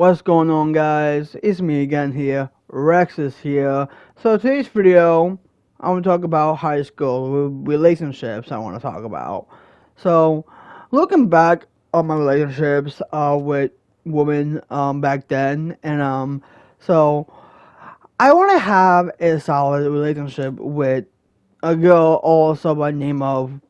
What's going on, guys? It's me again here. Rex is here. So today's video, I want to talk about high school relationships. I want to talk about. So, looking back on my relationships with women back then, and so I want to have a solid relationship with a girl also by name of,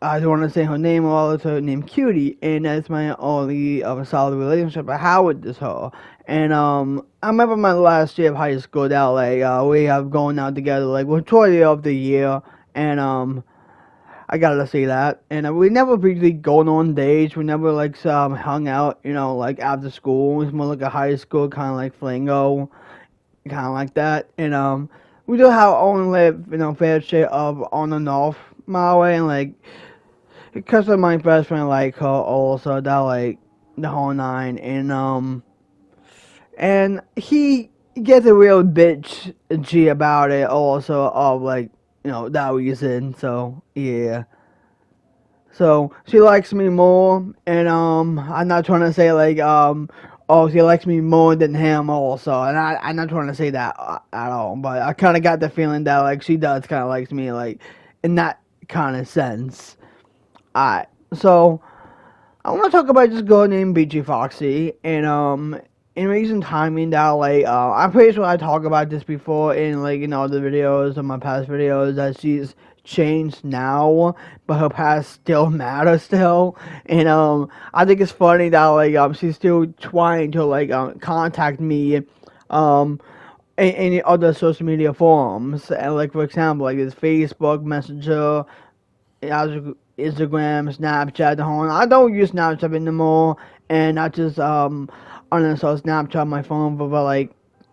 I don't want to say her name, also named Cutie, and that's my only solid relationship I have with this her. And I remember my last year of high school that we have going out together like we're toward the end of the year, and I gotta say that. And we never really going on dates. We never hung out, like after school. It was more like a high school kind of like flingo, kind of like that. And we do have our own fair share of on and off my way, and like because of my best friend like her also that like the whole nine, and he gets a real bitch G about it also of like that reason. So yeah. So she likes me more, and I'm not trying to say oh, she likes me more than him also, and I'm not trying to say that at all, but I kind of got the feeling that like she does kind of likes me like in that kind of sense. Alright, so I want to talk about this girl named BG Foxy, and in recent timing that I'm pretty sure I talked about this before in the videos of my past videos that she's changed now, but her past still matters still, and I think it's funny that she's still trying to contact me in any other social media forums, and like for example like this Facebook Messenger, Instagram, Snapchat, the whole. I don't use Snapchat anymore, and I just uninstalled Snapchat on my phone for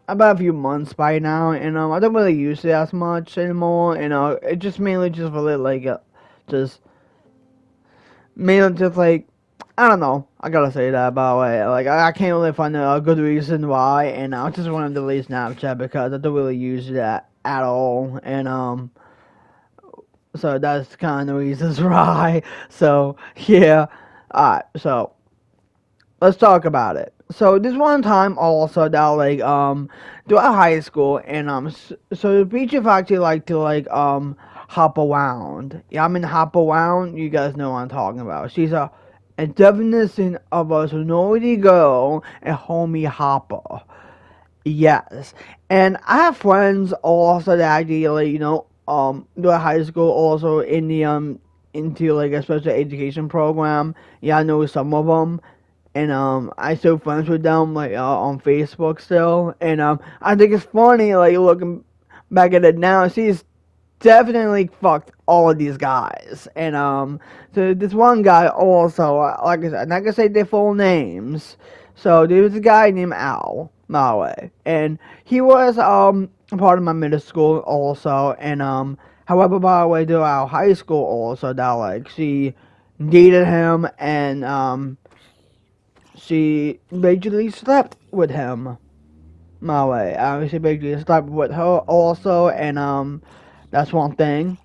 about a few months by now, and I don't really use it as much anymore. It just mainly just for just mainly just I don't know. I gotta say that by the way. I can't really find a good reason why, and I just wanted to delete Snapchat because I don't really use that at all, and so that's kind of the reasons why. So yeah, alright. So let's talk about it. So this one time also that throughout high school, and so the teacher actually like to hop around. Yeah, I mean hop around. You guys know what I'm talking about. She's a definition of a sorority girl, a homie hopper. Yes, and I have friends also that actually do high school also in the into like a special education program. Yeah, I know some of them, and I still friends with them on Facebook still, and I think it's funny looking back at it now. She's definitely fucked all of these guys, and so this one guy also like I said, I'm not gonna say their full names. So there was a guy named Al Malway, and he was part of my middle school also, and however by the way to our high school also that she dated him, and she basically slept with him. Malway, she basically slept with her also, and that's one thing.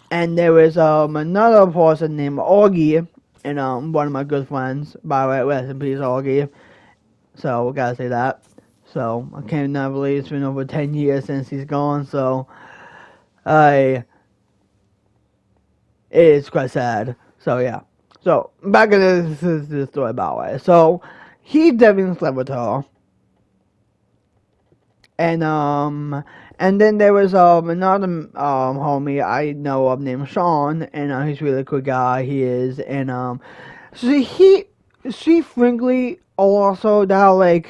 And there was another person named Augie, and one of my good friends. By the way, rest in peace, Augie. So we gotta say that. So I can't not believe it's been over 10 years since he's gone. So I, it's quite sad. So yeah. So back in this story, by the way. So he definitely slept with her, and then there was another homie I know of named Sean, and he's a really cool guy. He is, and so she frankly also that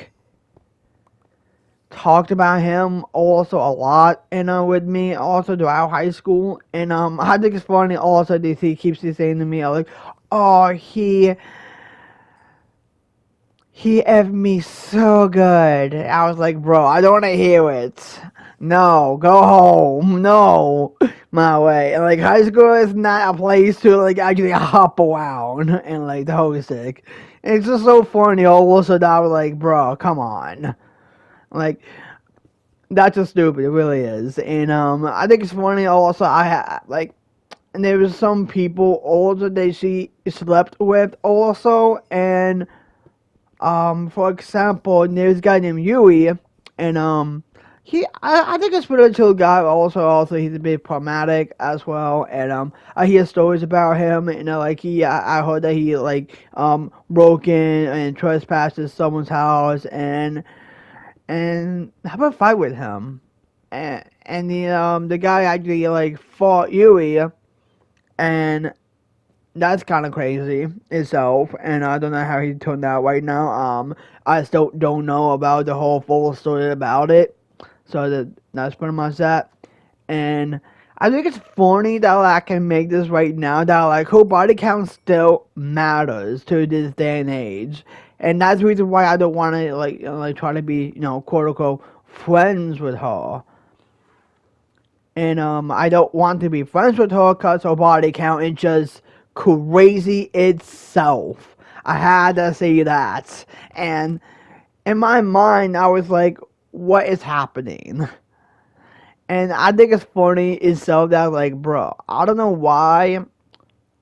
talked about him also a lot, and with me also throughout high school, and I think it's funny also that he keeps saying to me oh he effed me so good. I was like, bro, I don't want to hear it. No, go home. No, my way. And high school is not a place to actually hop around and the whole sick. It's just so funny. Also, that I was like, bro, come on. Like, that's just stupid. It really is. And I think it's funny. Also, and there was some people also that she slept with also, and For example, there's a guy named Yui, and I think he's a pretty chill guy. Also, he's a bit problematic as well. And I hear stories about him. Like I heard that he like broke in and trespassed at someone's house and have a fight with him. And the guy actually like fought Yui, and that's kind of crazy itself, and I don't know how he turned out right now. I still don't know about the whole full story about it, so that's pretty much that. And I think it's funny that I can make this right now. That like her body count still matters to this day and age, and that's the reason why I don't want to like try to be quote unquote friends with her. And I don't want to be friends with her because her body count is just crazy itself. I had to say that. And in my mind, I was like, what is happening? And I think it's funny itself that, like, bro, I don't know why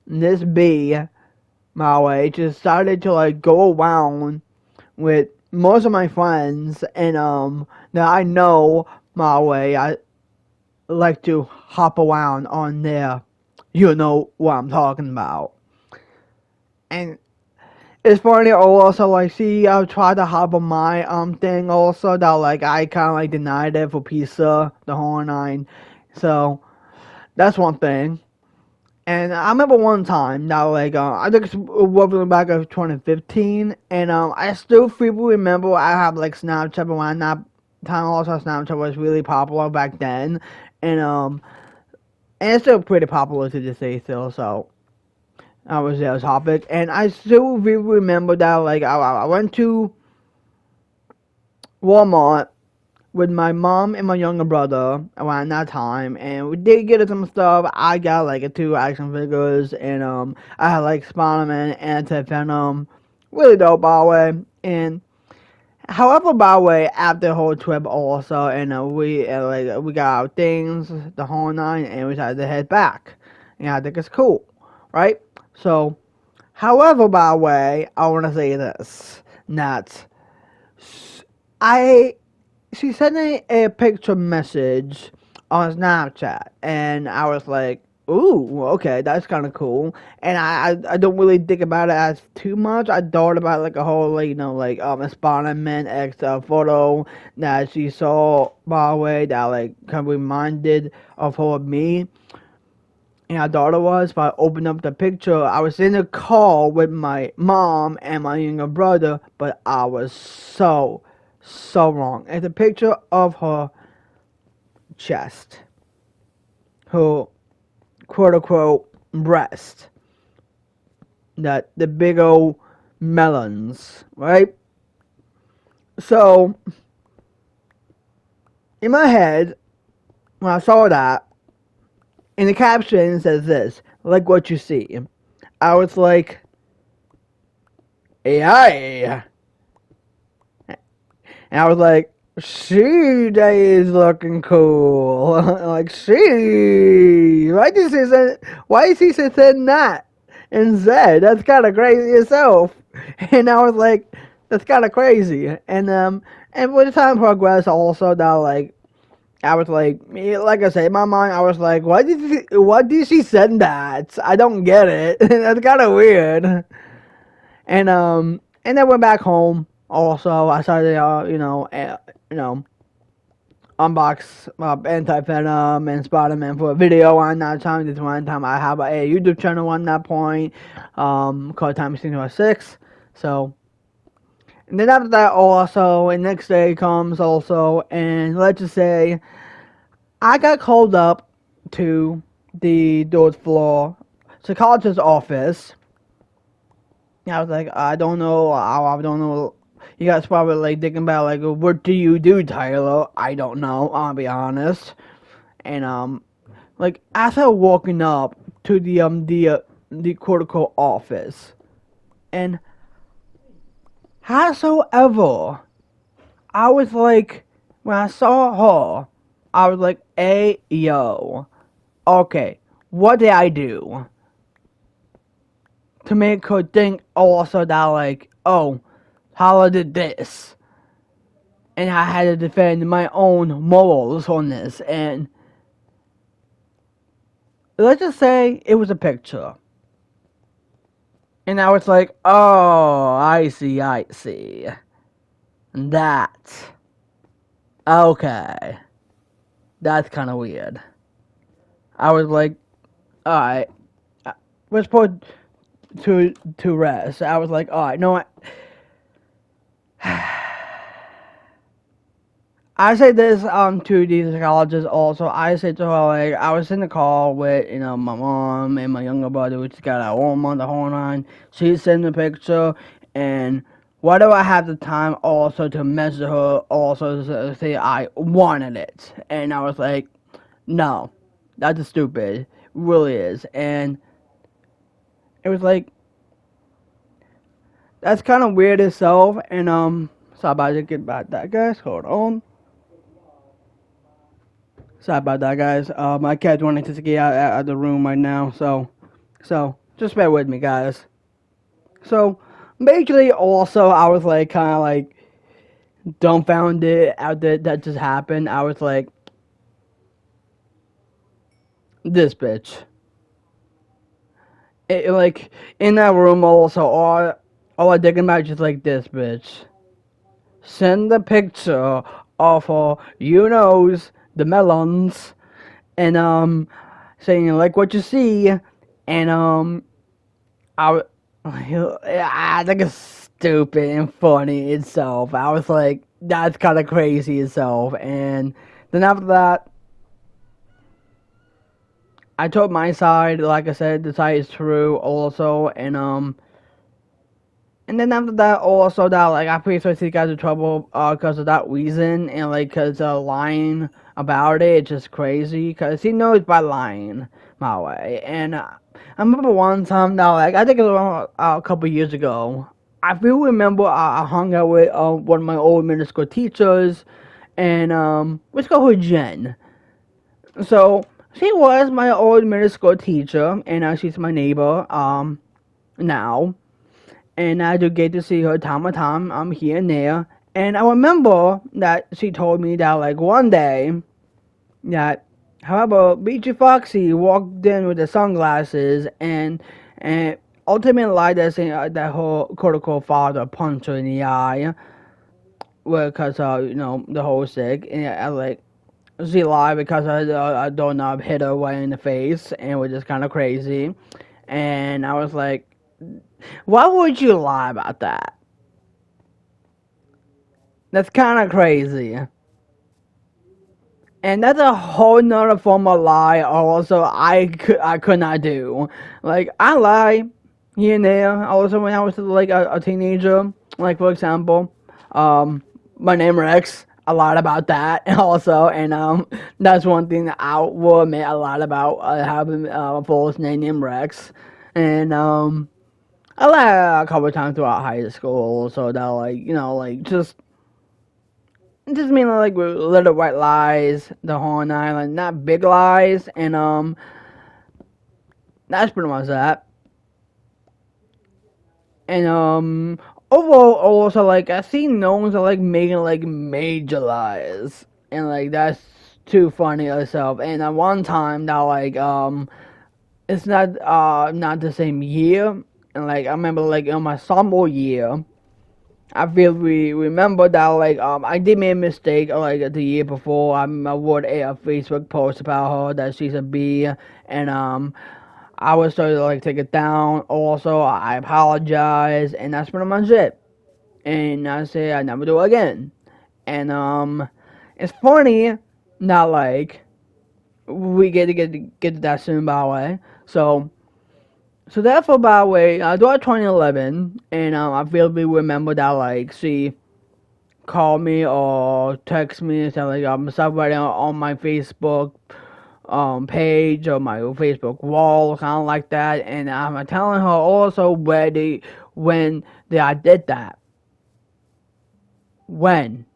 this bee, my way, just started to, like, go around with most of my friends and, that I know, my way, I like to hop around on there. You know what I'm talking about. And it's funny also like see I tried to hop on my thing also that like I kinda like denied it for pizza, the whole nine. So that's one thing. And I remember one time that like I think it's roughly back of 2015 and I still frequently remember I have like Snapchat around that time also Snapchat was really popular back then and it's still pretty popular to this day still, so that was their topic. And I still really remember that, like, I went to Walmart with my mom and my younger brother around that time, and we did get some stuff. I got, like, two action figures, and, I had, like, Spider-Man and Venom. Really dope, by the way. And, however, by the way, after the whole trip also, and, we got our things, the whole nine, and we decided to head back. And I think it's cool, right? So, however, by the way, I want to say this, that I, she sent me a picture message on Snapchat, and I was like, ooh, okay, that's kind of cool. And I don't really think about it as too much. I thought about like a whole, like, a Spider-Man X photo that she saw, by the way, that like kind of reminded of her of me. And I thought it was, but I opened up the picture. I was in a car with my mom and my younger brother, but I was so wrong. It's a picture of her chest, her quote unquote breast, that the big old melons, right? So, in my head, when I saw that, in the caption it says this, like what you see. I was like, AI. And I was like, she is looking cool. Like, she. Why is he saying that? And Z, that's kind of crazy itself. And I was like, that's kind of crazy. And with the time progressed, also that like, I was like I said, in my mind, I was like, why did she send that? I don't get it. That's kind of weird. And then went back home. Also, I started, unbox Anti-Venom and Spider-Man for a video on that time. This one time I have a YouTube channel on that point, called Time Machine 6. So, and then after that also, and next day comes also, and let's just say, I got called up to the third floor psychologist's office. I was like, I don't know. You guys probably like thinking about like, what do you do, Tyler? I don't know. I'll be honest. And like as I was walking up to the cortical office, and howsoever, I was like, when I saw her, I was like, hey yo, okay, what did I do to make her think also that like, oh, Hala did this. And I had to defend my own morals on this. And let's just say it was a picture. And I was like, oh, I see. That. Okay. That's kind of weird. I was like, alright. Let's put to rest. I was like, alright, no, I say this to these colleges also. I say to her, like, I was in the car with, my mom and my younger brother, which got a warm on the horn on. She sent the picture, and why do I have the time also to message her also to say I wanted it? And I was like, no, that's stupid. It really is. And it was like, that's kind of weird itself. And, sorry about to get back that, guys. Hold on. Sorry about that, guys. My cat's wanting to get out of the room right now, so just bear with me, guys. So, basically, also, I was like, kind of like dumbfounded out that just happened. I was like, this bitch. Like in that room, also, all I thinking about is just like this bitch. Send the picture of the melons, and saying like what you see, and I think it's stupid and funny itself. I was like, that's kind of crazy itself, and then after that, I told my side. Like I said, the side is true also, and then after that, also that like I pretty sure he got into trouble because of that reason, and like because lying about it, it's just crazy because he knows by lying my way. And I remember one time now, like I think it was around, a couple years ago. I feel remember I hung out with one of my old middle school teachers, and let's go with Jen. So she was my old middle school teacher, and she's my neighbor now. And I do get to see her time to time. I'm here and there. And I remember that she told me that like one day that, however, Beachy Foxy walked in with the sunglasses and ultimately lied that saying that her critical father punched her in the eye, because the whole sick, and I like she lied because a doorknob hit her right in the face, and it was just kind of crazy. And I was like, why would you lie about that? That's kind of crazy. And that's a whole nother form of lie also I could not do. Like, I lie here and there. Also, when I was like a teenager, like, for example, my name Rex, I lied about that also. And that's one thing that I will admit a lot about, having a false name named Rex. And I lied a couple of times throughout high school, so that like just mean like little white lies, the whole nine, like not big lies, and that's pretty much that. And overall, also like I see no one's like making like major lies, and like that's too funny itself. And at one time that like it's not the same year. And like I remember like in my sophomore year, I feel we remember that like I did make a mistake like the year before. I wrote a Facebook post about her that she's a B, and I was starting to like take it down. Also, I apologize, and that's pretty much it. And I say I never do it again. And it's funny, not like we get to that soon, by the way. So therefore, by the way, throughout 2011, and I vividly remember that like she called me or text me and said like stuff right on my Facebook page or my Facebook wall, kind of like that, and I'm telling her also when I did that, when.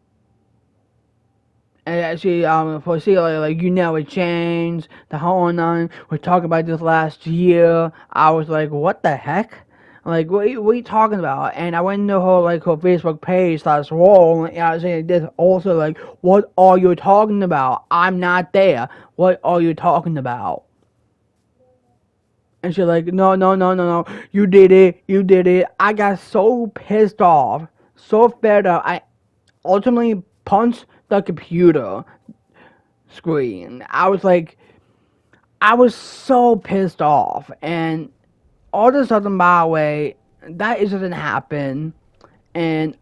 And she foresee like you never changed the whole nine. We talked about this last year. I was like, what the heck? Like, what are you talking about? And I went into her Facebook page, started scrolling, and I was saying this also, like, what are you talking about? I'm not there. What are you talking about? And she's like, no, no, no, no, no. You did it. You did it. I got so pissed off, so fed up. I ultimately punched the computer screen. I was so pissed off. And all of a sudden, by the way, that doesn't happen. And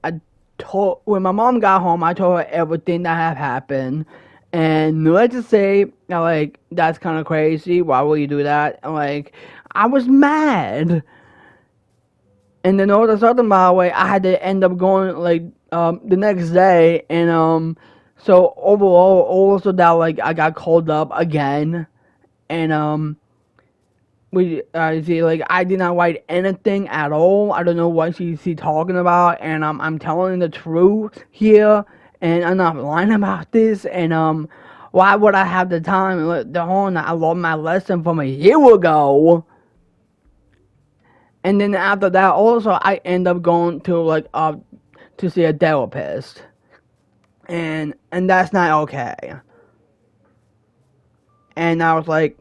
when my mom got home, I told her everything that had happened. And let's just say, like, that's kind of crazy. Why would you do that? And, like, I was mad. And then all of a sudden, by the way, I had to end up going, like, the next day. And, so overall, also that, like, I got called up again. And, see, like, I did not write anything at all. I don't know what she's talking about, and I'm telling the truth here, and I'm not lying about this. And why would I have the time? The whole I learned my lesson from a year ago, and then after that, also I end up going to to see a therapist, and that's not okay. And I was like,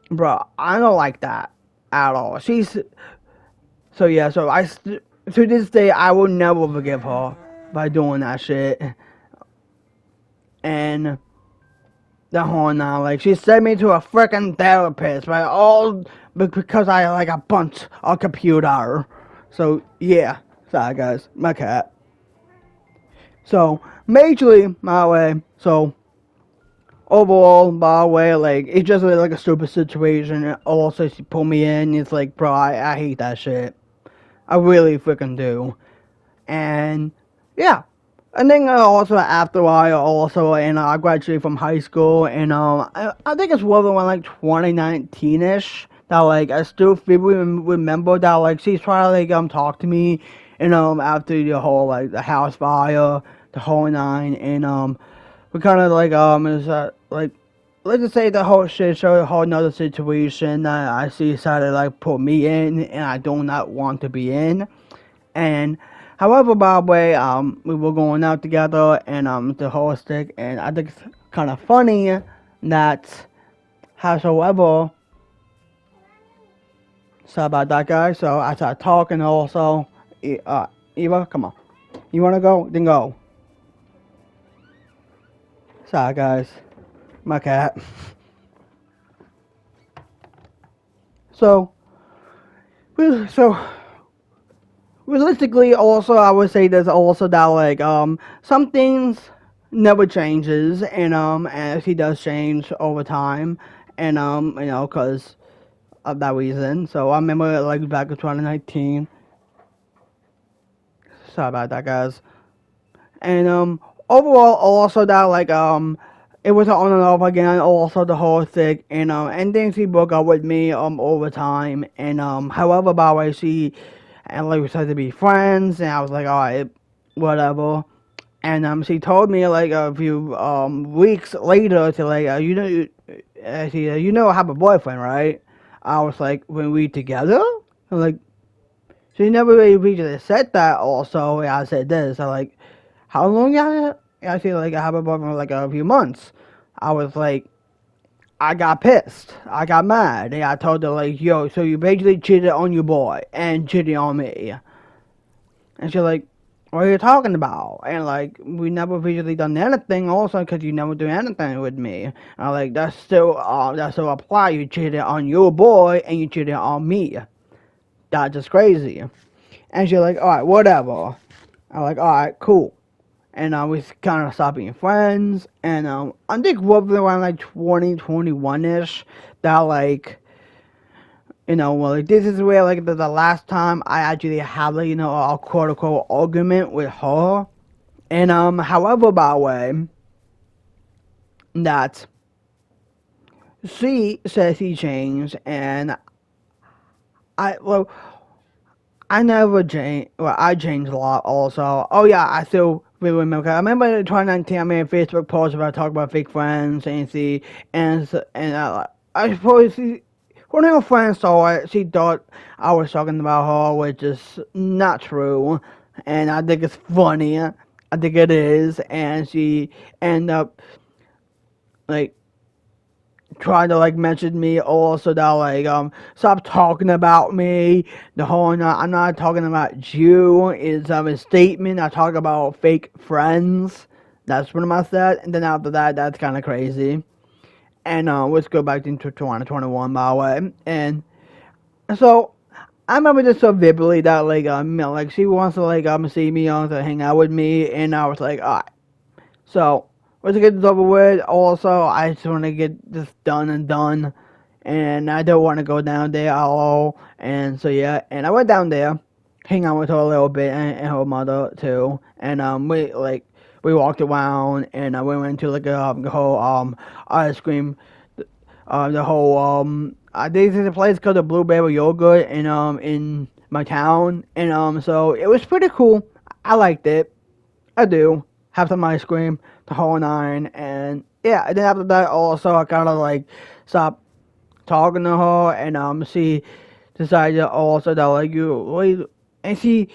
bro, I don't like that at all. So yeah, to this day, I will never forgive her by doing that shit. And the whole now, like, she sent me to a freaking therapist, right? All because I punched a computer. So yeah, sorry guys, my cat. So majorly my way. So overall, by the way, like, it's just like a stupid situation. And also, she pulled me in. It's like, bro, I hate that shit. I really freaking do. And yeah. And then also after a while, also, and I graduated from high school, and I think it's well around like 2019ish that like I still remember that like she's trying to like talk to me, and after the whole like the house fire, the whole nine, and we kind of like is like, let's just say the whole shit show, a whole nother situation that I see decided to like put me in, and I do not want to be in. And however, by the way, we were going out together, and the whole stick, and I think it's kind of funny that, howsoever, sorry about that, guys. So I started talking also. Eva, come on, you wanna go? Then go. Sorry, guys, my cat. So, so realistically, also, I would say there's also that like some things never changes, and as he does change over time, and because of that reason. So I remember like back in 2019. Sorry about that, guys. And overall, also that like it was on and off again. Also the whole thing, and then she broke up with me over time, and however, by the way, she and like we started to be friends, and I was like, alright, whatever. And she told me like a few weeks later to like you know I have a boyfriend, right? I was like, when we together? I'm like, she never really said that. Also, I said this. I like, how long y'all? I said like I have a boyfriend for like a few months. I was like, I got pissed. I got mad. And I told her like, yo, so you basically cheated on your boy and cheated on me. And she's like, what are you talking about? And like, we never really done anything also because you never do anything with me. And I'm like, that still apply. You cheated on your boy and you cheated on me. That's just crazy. And she's like, alright, whatever. I'm like, alright, cool. And we kind of stopped being friends. And I think roughly around like 2021ish, that like, well, like this is where like the last time I actually had like, a quote unquote argument with her. And however, by the way, that she says he changed, and I never changed. Well, I changed a lot also. Oh yeah, I still really remember. I remember in 2019 I made a Facebook post about talking about fake friends, and I suppose One of her friends saw it. She thought I was talking about her, which is not true. And I think it's funny. I think it is. And she ended up, like, trying to, like, mention me also that, like, stop talking about me. The whole, I'm not talking about you. It's a statement. I talk about fake friends. That's what I said. And then after that, that's kind of crazy. And let's go back into 2021, by the way. And so I remember this so vividly that, like, like, she wants to, like, see me, to hang out with me, and I was like, alright. So let's get this over with. Also, I just want to get this done and done, and I don't want to go down there at all. And so yeah, and I went down there, hang out with her a little bit, and her mother too. And we walked around, and we went to, like, the whole ice cream, the whole I think there's a place called the Blueberry Yogurt in my town, and so it was pretty cool. I liked it. I do. Have some ice cream, the whole nine, and yeah. And then after that, also I kind of, like, stopped talking to her, and she decided also that, like, and she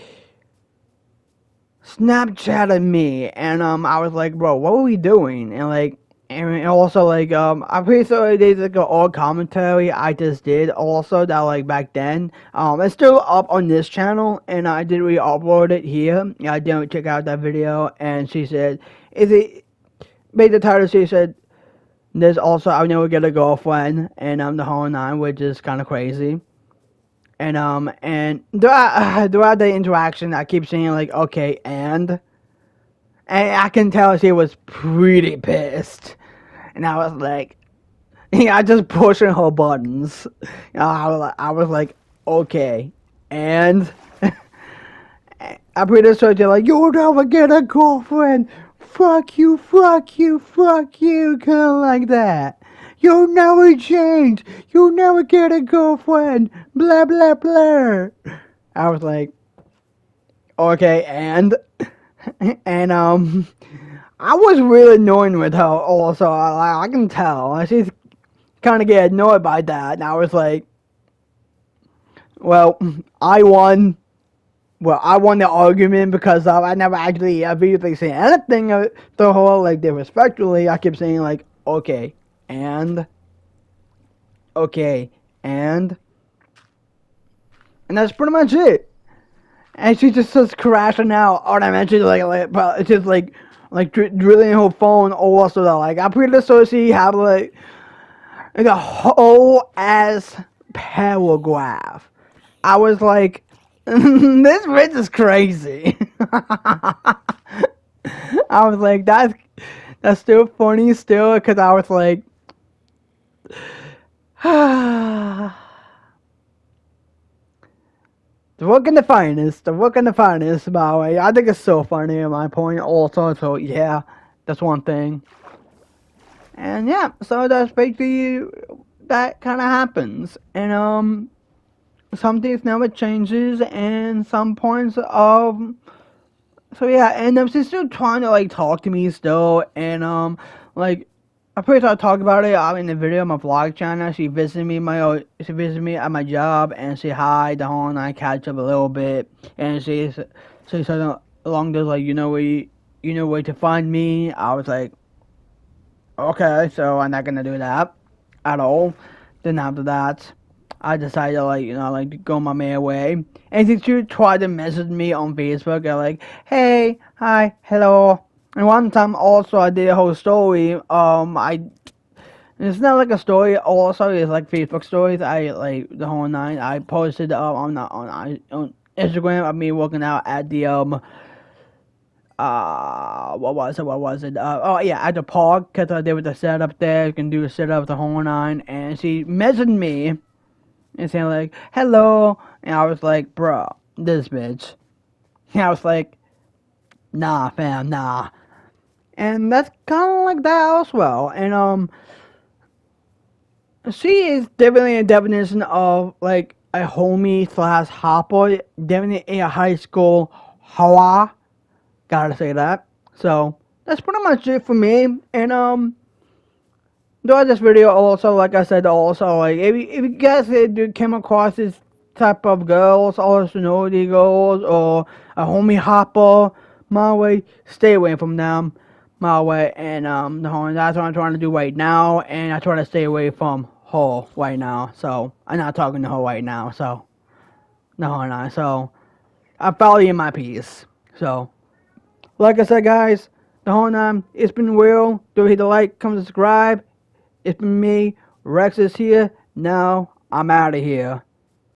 Snapchatted me, and I was like, bro, what were we doing? And, like, and also, like, I'm pretty sure there's, like, an old commentary I just did also that, like, back then. It's still up on this channel, and I did re-upload it here. Yeah, I didn't check out that video, and she said, is it, made the title, she said, there's also, I never get a girlfriend, and the whole nine, which is kind of crazy. And throughout the interaction, I keep saying, like, okay, and I can tell she was pretty pissed. And I was like, yeah, just pushing her buttons. I was like, okay, and I'm pretty sure they're like, you'll never get a girlfriend. Fuck you, fuck you, fuck you, kind of like that. You'll never change. You'll never get a girlfriend. Blah, blah, blah. I was like, okay, and I was really annoying with her also. I can tell. She's kind of get annoyed by that. And I was like, well, I won. Well, I won the argument because I never actually immediately said anything to her, like, disrespectfully. I kept saying, like, okay, and that's pretty much it. And she just starts crashing out. Or I mentioned, like it's just like drilling her phone. Also, like, I'm pretty sure she had like a whole ass paragraph. I was like, this bitch is crazy. I was like, that's still funny still, because I was like, the work in the finest, by the way. I think it's so funny at my point also, so yeah, that's one thing. And yeah, so that's basically, that kind of happens. And some things never changes, and some points of, so yeah, and she's still trying to, like, talk to me still, and like, I'm pretty sure I talked about it in the video on my vlog channel. She visited me at my job, and she hi the whole, and I catch up a little bit, and she said along those, like, you know where to find me. I was like, okay, so I'm not gonna do that at all. Then after that, I decided to, like, to go my merry way. And she tried to message me on Facebook, like, hey, hi, hello. And one time also I did a whole story. It's not like a story. Also, it's like Facebook stories. I, like, the whole nine. I posted on Instagram of me working out at the what was it? Oh yeah, at the park, because there was a setup there. You can do a setup the whole nine. And she messaged me and saying, like, hello. And I was like, bro, this bitch. And I was like, nah, fam, nah. And that's kind of like that as well. And she is definitely a definition of, like, a homie slash hopper. Definitely in a high school hoa. Gotta say that. So that's pretty much it for me. And throughout this video, also, like I said, also, like, if you guys do came across this type of girls, or sorority girls, or a homie hopper, my way, stay away from them, my way, and, that's what I'm trying to do right now, and I try to stay away from her right now, so, I'm not talking to her right now, so, no, so, I'm following my piece, so, like I said, guys, the whole time, it's been real. Don't hit the like, comment, subscribe. It's been me, Rex is here. Now, I'm out of here.